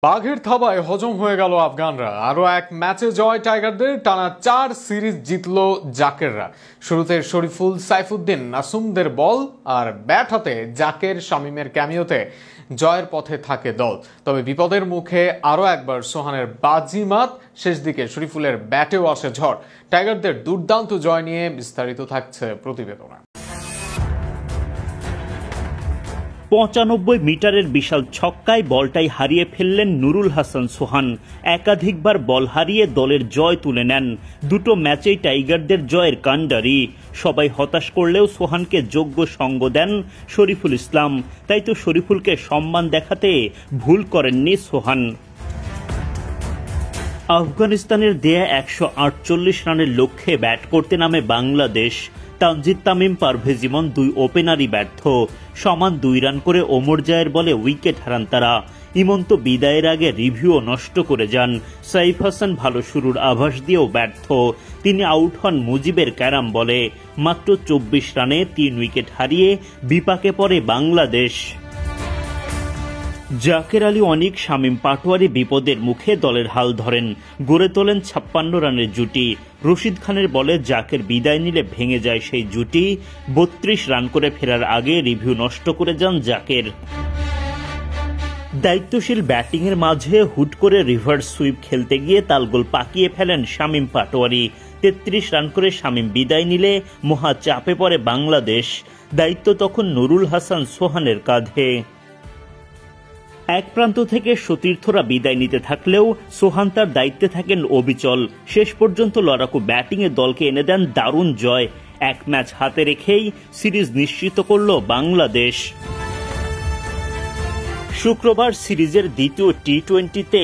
বাঘের থাবায় হজম হয়ে গেল আফগানরা। আরো এক ম্যাচে জয় টাইগারদের। টানা 4 সিরিজ জিতল জাকেররা। শুরুতে শরীফুল, সাইফুদ্দিন, নাসুমদের বল আর ব্যাট হাতে জাকের, শামীমের ক্যামিওতে জয়ের পথে থাকে দল। তবে বিপদের মুখে আরো একবার সোহানের বাজিমাত। শেষ দিকে শরীফুলের ব্যাটেও আসে ঝড়। টাইগারদের দুর্দান্ত জয় নিয়ে বিস্তারিত থাকছে প্রতিবেদনে। ৯৫ মিটারের বিশাল ছক্কায় বলটাই হারিয়ে ফেললেন নুরুল হাসান সোহান। একাধিকবার বল হারিয়ে দলের জয় তুলে নেন। দুটো ম্যাচেই টাইগারদের জয়ের কাণ্ডারি। সবাই হতাশ করলেও সোহানকে যোগ্য সঙ্গ দেন শরীফুল ইসলাম। তাই তো শরীফুলকে সম্মান দেখাতে ভুল করেননি সোহান। আফগানিস্তানের দেয়া ১৪৮ রানের লক্ষ্যে ব্যাট করতে নামে বাংলাদেশ। তানজিদ তামিম, পারভেজ ইমন দুই ওপেনারই ব্যর্থ। সমান 2 রান করে ওমর জায়ের বলে উইকেট হারান তারা। ইমন তো বিদায়ের আগে রিভিউ নষ্ট করে যান। সাইফ হাসান ভালো শুরুর আভাস দিয়েও ব্যর্থ। তিনি আউট হন মুজিবের ক্যারাম বলে। মাত্র 24 রানে 3 উইকেট হারিয়ে বিপাকে পড়ে বাংলাদেশ। জাকের আলী অনিক, শামীম পাটোয়ারি বিপদের মুখে দলের হাল ধরেন। গড়ে তোলেন 56 রানের জুটি। রশিদ খানের বলে জাকের বিদায় নিলে ভেঙে যায় সেই জুটি। 32 রান করে ফেরার আগে রিভিউ নষ্ট করে যান জাকের। দায়িত্বশীল ব্যাটিংয়ের মাঝে হুট করে রিভার্স সুইপ খেলতে গিয়ে তালগোল পাকিয়ে ফেলেন শামীম পাটোয়ারি। 33 রান করে শামীম বিদায় নিলে মহা চাপে পড়ে বাংলাদেশ। দায়িত্ব তখন নুরুল হাসান সোহানের কাঁধে। এক প্রান্ত থেকে সতীর্থরা বিদায় নিতে থাকলেও সোহান তার দায়িত্বে থাকেন অবিচল। শেষ পর্যন্ত লড়াকু ব্যাটিংয়ে দলকে এনে দেন দারুণ জয়। এক ম্যাচ হাতে রেখেই সিরিজ নিশ্চিত করল বাংলাদেশ। শুক্রবার সিরিজের দ্বিতীয় টি-20তে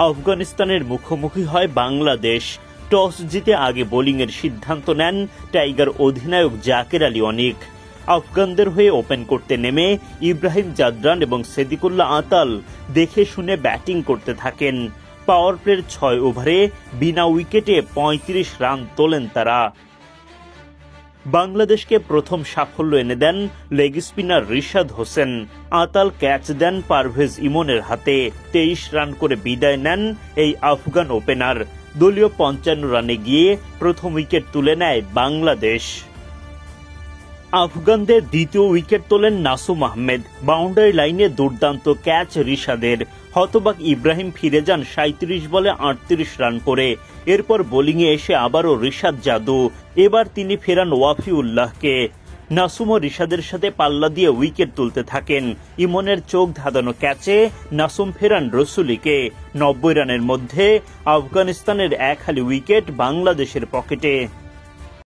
আফগানিস্তানের মুখোমুখি হয় বাংলাদেশ। টস জিতে আগে বোলিংয়ের সিদ্ধান্ত নেন টাইগার অধিনায়ক জাকের আলী অনিক। আফগানদের হয়ে ওপেন করতে নেমে ইব্রাহিম জাদরান এবং সেদিকুল্লাহ আতাল দেখে শুনে ব্যাটিং করতে থাকেন। পাওয়ার প্লের 6 ওভারে বিনা উইকেটে 35 রান তোলেন তারা। বাংলাদেশকে প্রথম সাফল্য এনে দেন লেগ স্পিনার রিশাদ হোসেন। আতাল ক্যাচ দেন পারভেজ ইমনের হাতে। 23 রান করে বিদায় নেন এই আফগান ওপেনার। দলীয় 55 রানে গিয়ে প্রথম উইকেট তুলে নেয় বাংলাদেশ। আফগানদের দ্বিতীয় উইকেট তোলেন নাসুম আহমেদ। বাউন্ডারি লাইনে দুর্দান্ত ক্যাচ রিশাদের। হতবাক ইব্রাহিম ফিরে যান 37 বলে 38 রান করে। এরপর বোলিংয়ে এসে আবারও রিশাদ জাদু। এবার তিনি ফেরান ওয়াফিউল্লাহকে। নাসুম ও রিশাদের সাথে পাল্লা দিয়ে উইকেট তুলতে থাকেন। ইমনের চোখ ধাঁধানো ক্যাচে নাসুম ফেরান রসুলিকে। 90 রানের মধ্যে আফগানিস্তানের 1 হালি উইকেট বাংলাদেশের পকেটে।